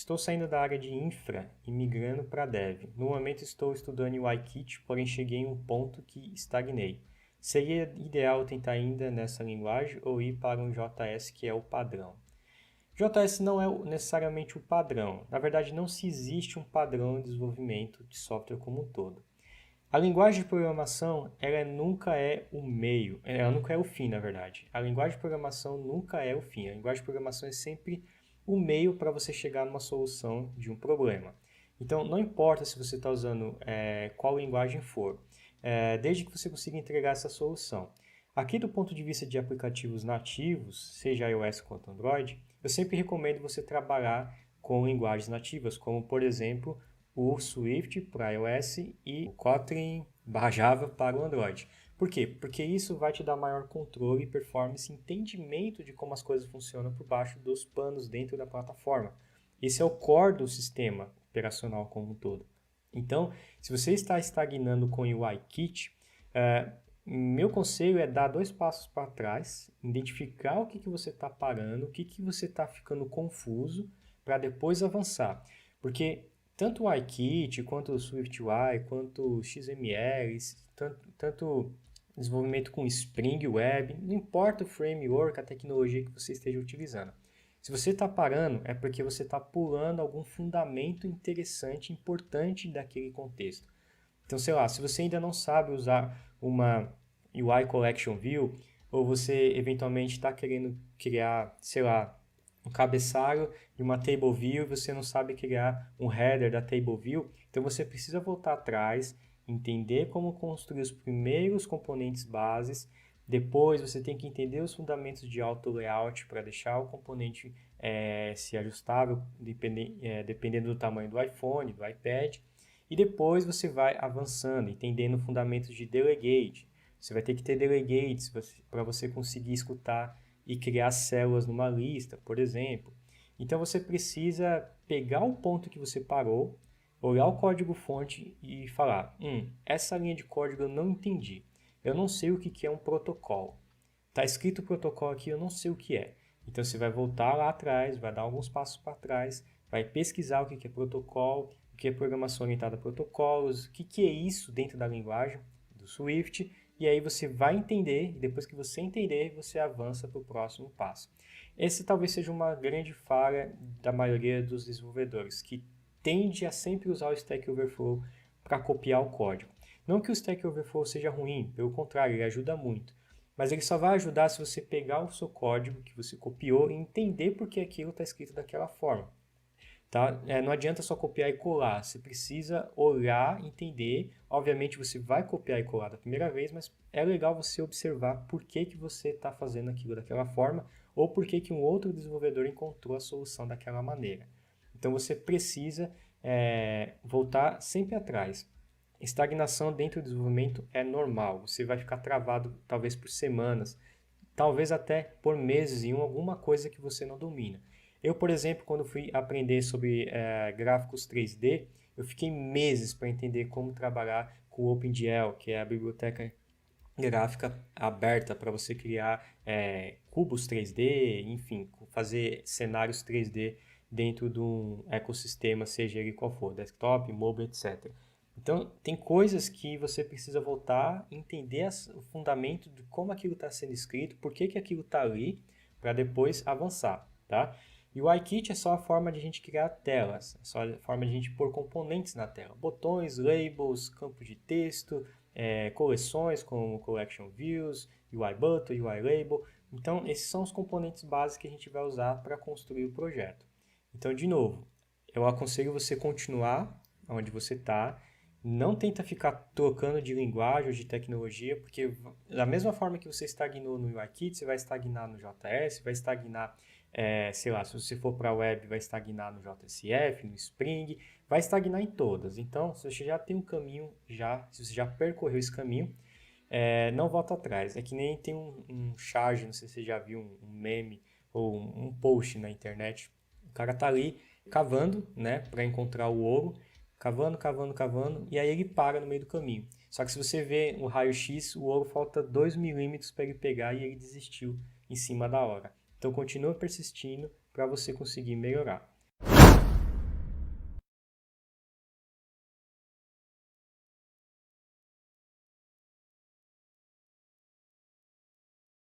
Estou saindo da área de infra e migrando para dev. No momento estou estudando UIKit, porém cheguei em um ponto que estagnei. Seria ideal tentar ainda nessa linguagem ou ir para um JS que é o padrão? JS não é necessariamente o padrão. Na verdade, não se existe um padrão de desenvolvimento de software como um todo. A linguagem de programação, ela nunca é o meio, ela nunca é o fim, na verdade. A linguagem de programação nunca é o fim. A linguagem de programação é sempre o meio para você chegar numa solução de um problema. Então, não importa se você está usando qual linguagem for, desde que você consiga entregar essa solução. Aqui, do ponto de vista de aplicativos nativos, seja iOS quanto Android, eu sempre recomendo você trabalhar com linguagens nativas, como, por exemplo, o Swift para iOS e o Kotlin/Java para o Android. Por quê? Porque isso vai te dar maior controle, performance e entendimento de como as coisas funcionam por baixo dos panos dentro da plataforma. Esse é o core do sistema operacional como um todo. Então, se você está estagnando com o UIKit, meu conselho é dar 2 passos para trás, identificar o que você está parando, o que você está ficando confuso, para depois avançar. Porque tanto o UIKit, quanto o SwiftUI, quanto o XML, tanto desenvolvimento com Spring Web, não importa o framework, a tecnologia que você esteja utilizando. Se você está parando, é porque você está pulando algum fundamento interessante, importante daquele contexto. Então, sei lá, se você ainda não sabe usar uma UI Collection View, ou você eventualmente está querendo criar, sei lá, um cabeçalho de uma Table View e você não sabe criar um header da Table View, então você precisa voltar atrás, entender como construir os primeiros componentes bases, depois você tem que entender os fundamentos de auto layout para deixar o componente se ajustável, dependendo do tamanho do iPhone, do iPad, e depois você vai avançando, entendendo fundamentos de delegate. Você vai ter que ter delegates para você conseguir escutar e criar células numa lista, por exemplo. Então você precisa pegar o ponto que você parou, olhar o código-fonte e falar: essa linha de código eu não entendi. Eu não sei o que é um protocolo. Está escrito protocolo aqui, eu não sei o que é. Então você vai voltar lá atrás, vai dar alguns passos para trás, vai pesquisar o que é protocolo, o que é programação orientada a protocolos, o que é isso dentro da linguagem do Swift, e aí você vai entender, e depois que você entender, você avança para o próximo passo. Esse talvez seja uma grande falha da maioria dos desenvolvedores, que tende a sempre usar o Stack Overflow para copiar o código. Não que o Stack Overflow seja ruim, pelo contrário, ele ajuda muito. Mas ele só vai ajudar se você pegar o seu código que você copiou e entender por que aquilo está escrito daquela forma. Tá? Não adianta só copiar e colar, você precisa olhar, entender. Obviamente você vai copiar e colar da primeira vez, mas é legal você observar por que você está fazendo aquilo daquela forma ou por que um outro desenvolvedor encontrou a solução daquela maneira. Então você precisa voltar sempre atrás. Estagnação dentro do desenvolvimento é normal, você vai ficar travado talvez por semanas, talvez até por meses em alguma coisa que você não domina. Eu, por exemplo, quando fui aprender sobre gráficos 3D, eu fiquei meses para entender como trabalhar com o OpenGL, que é a biblioteca gráfica aberta para você criar cubos 3D, enfim, fazer cenários 3D dentro de um ecossistema, seja ele qual for, desktop, mobile, etc. Então, tem coisas que você precisa voltar, entender o fundamento de como aquilo está sendo escrito, por que aquilo está ali, para depois avançar, tá? E o iKit é só a forma de a gente criar telas, é só a forma de a gente pôr componentes na tela. Botões, labels, campos de texto, coleções como Collection Views, UI Button, UI Label. Então, esses são os componentes básicos que a gente vai usar para construir o projeto. Então, de novo, eu aconselho você continuar onde você está. Não tenta ficar trocando de linguagem ou de tecnologia, porque da mesma forma que você estagnou no UIKit, você vai estagnar no JS, vai estagnar, sei lá, se você for para a web, vai estagnar no JSF, no Spring, vai estagnar em todas. Então, se você já tem um caminho, se você já percorreu esse caminho, não volta atrás. É que nem tem um charge, não sei se você já viu um meme ou um post na internet. O cara tá ali cavando, né, para encontrar o ouro, cavando, cavando, cavando, e aí ele para no meio do caminho. Só que se você vê o raio-x, o ouro falta 2 milímetros para ele pegar e ele desistiu em cima da hora. Então continua persistindo para você conseguir melhorar.